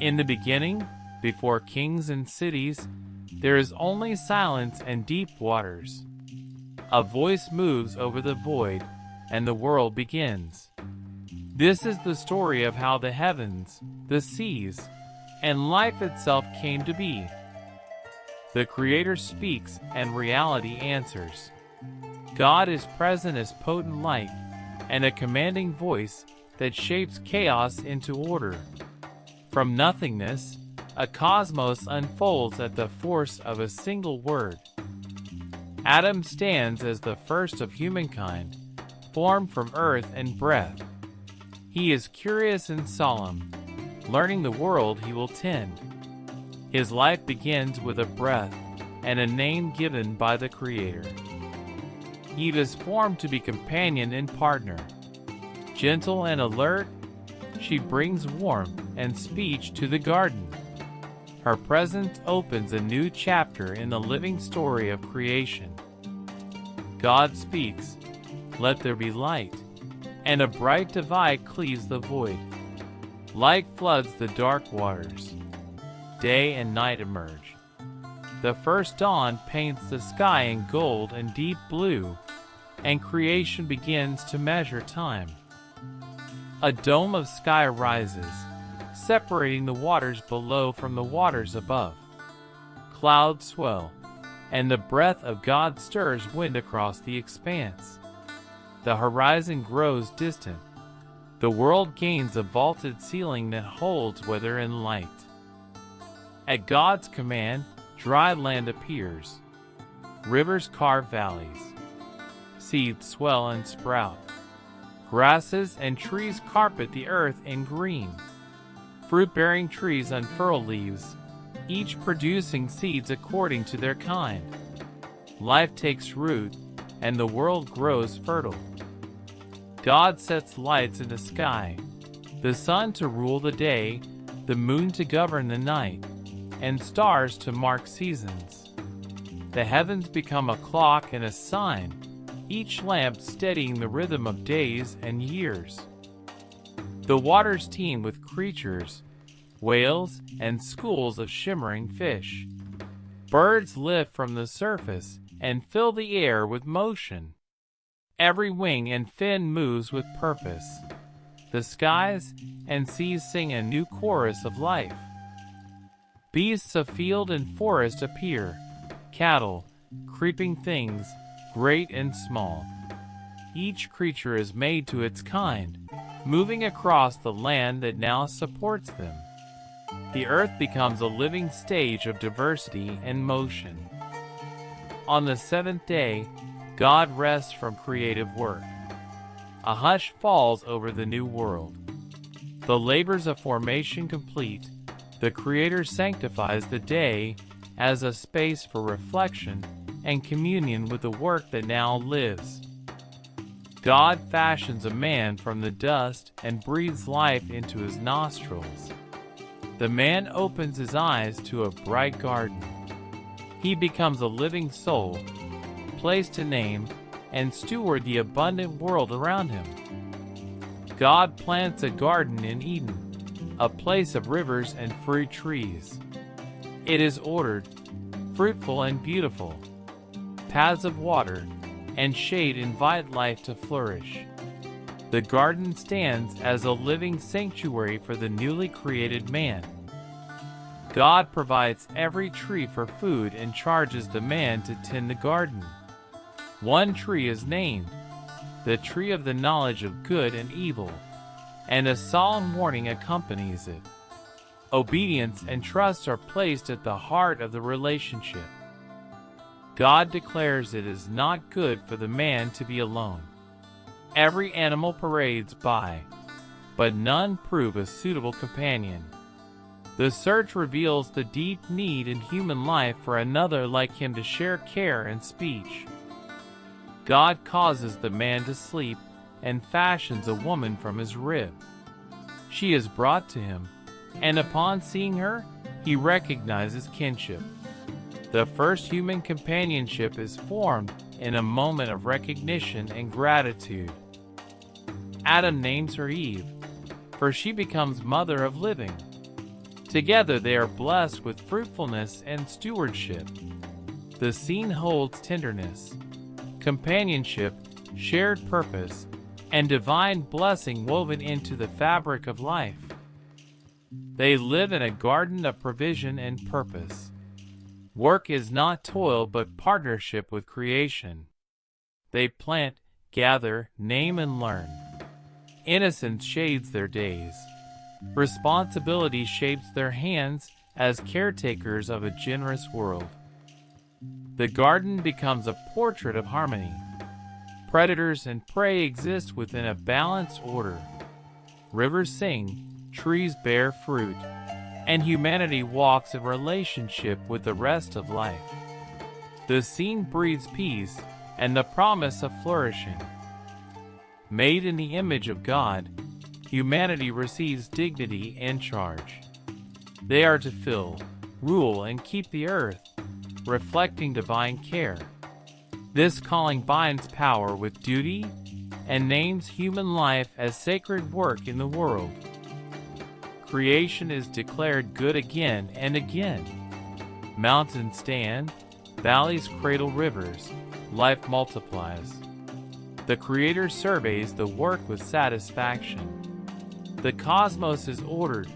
In the beginning, before kings and cities, there is only silence and deep waters. A voice moves over the void, and the world begins. This is the story of how the heavens, the seas, and life itself came to be. The Creator speaks, and reality answers. God is present as potent light, and a commanding voice that shapes chaos into order. From nothingness, a cosmos unfolds at the force of a single word. Adam stands as the first of humankind, formed from earth and breath. He is curious and solemn, learning the world he will tend. His life begins with a breath and a name given by the Creator. Eve is formed to be companion and partner. Gentle and alert, she brings warmth and speech to the garden. Her presence opens a new chapter in the living story of creation. God speaks, "Let there be light," and a bright divide cleaves the void. Light floods the dark waters. Day and night emerge. The first dawn paints the sky in gold and deep blue, and creation begins to measure time. A dome of sky rises, separating the waters below from the waters above. Clouds swell, and the breath of God stirs wind across the expanse. The horizon grows distant. The world gains a vaulted ceiling that holds weather and light. At God's command, dry land appears. Rivers carve valleys. Seeds swell and sprout. Grasses and trees carpet the earth in green. Fruit-bearing trees unfurl leaves, each producing seeds according to their kind. Life takes root, and the world grows fertile. God sets lights in the sky, the sun to rule the day, the moon to govern the night, and stars to mark seasons. The heavens become a clock and a sign, each lamp steadying the rhythm of days and years. The waters teem with creatures, whales, and schools of shimmering fish. Birds lift from the surface and fill the air with motion. Every wing and fin moves with purpose. The skies and seas sing a new chorus of life. Beasts of field and forest appear, cattle, creeping things, great and small. Each creature is made to its kind, moving across the land that now supports them. The earth becomes a living stage of diversity and motion. On the seventh day, God rests from creative work. A hush falls over the new world. The labors of formation complete, the Creator sanctifies the day as a space for reflection and communion with the work that now lives. God fashions a man from the dust and breathes life into his nostrils. The man opens his eyes to a bright garden. He becomes a living soul, place to name, and steward the abundant world around him. God plants a garden in Eden, a place of rivers and fruit trees. It is ordered, fruitful and beautiful. Paths of water and shade invite life to flourish. The garden stands as a living sanctuary for the newly created man. God provides every tree for food and charges the man to tend the garden. One tree is named, the tree of the knowledge of good and evil, and a solemn warning accompanies it. Obedience and trust are placed at the heart of the relationship. God declares it is not good for the man to be alone. Every animal parades by, but none prove a suitable companion. The search reveals the deep need in human life for another like him to share care and speech. God causes the man to sleep and fashions a woman from his rib. She is brought to him, and upon seeing her, he recognizes kinship. The first human companionship is formed in a moment of recognition and gratitude. Adam names her Eve, for she becomes mother of living. Together they are blessed with fruitfulness and stewardship. The scene holds tenderness, companionship, shared purpose, and divine blessing woven into the fabric of life. They live in a garden of provision and purpose. Work is not toil but partnership with creation. They plant, gather, name, and learn. Innocence shades their days. Responsibility shapes their hands as caretakers of a generous world. The garden becomes a portrait of harmony. Predators and prey exist within a balanced order. Rivers sing, trees bear fruit, and humanity walks in relationship with the rest of life. The scene breathes peace and the promise of flourishing. Made in the image of God, humanity receives dignity and charge. They are to fill, rule, and keep the earth, reflecting divine care. This calling binds power with duty and names human life as sacred work in the world. Creation is declared good again and again. Mountains stand, valleys cradle rivers, life multiplies. The Creator surveys the work with satisfaction. The cosmos is ordered,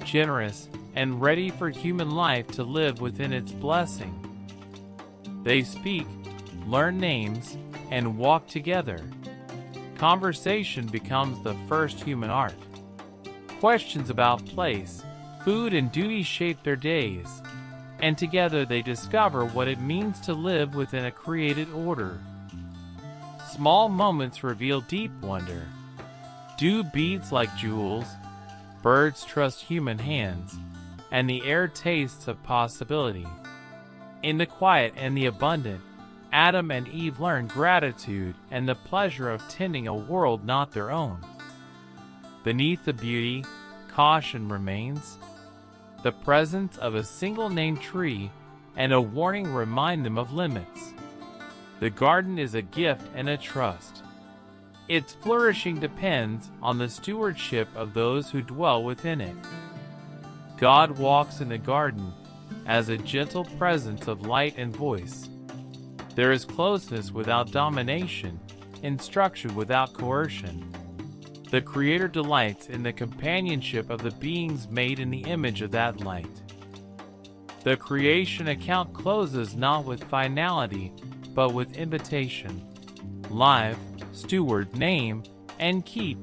generous, and ready for human life to live within its blessing. They speak, learn names, and walk together. Conversation becomes the first human art. Questions about place, food, and duty shape their days, and together they discover what it means to live within a created order. Small moments reveal deep wonder. Dew beads like jewels, birds trust human hands, and the air tastes of possibility. In the quiet and the abundant, Adam and Eve learn gratitude and the pleasure of tending a world not their own. Beneath the beauty, caution remains. The presence of a single named tree and a warning remind them of limits. The garden is a gift and a trust. Its flourishing depends on the stewardship of those who dwell within it. God walks in the garden as a gentle presence of light and voice. There is closeness without domination, instruction without coercion. The Creator delights in the companionship of the beings made in the image of that light. The creation account closes not with finality, but with invitation. Live, steward, name, and keep.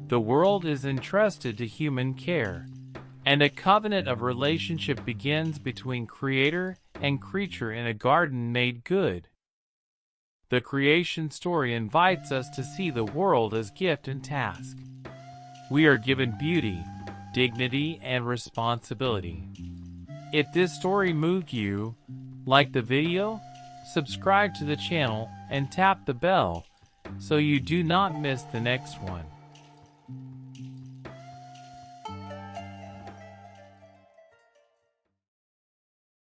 The world is entrusted to human care, and a covenant of relationship begins between Creator and creature in a garden made good. The creation story invites us to see the world as gift and task. We are given beauty, dignity, and responsibility. If this story moved you, like the video, subscribe to the channel, and tap the bell so you do not miss the next one.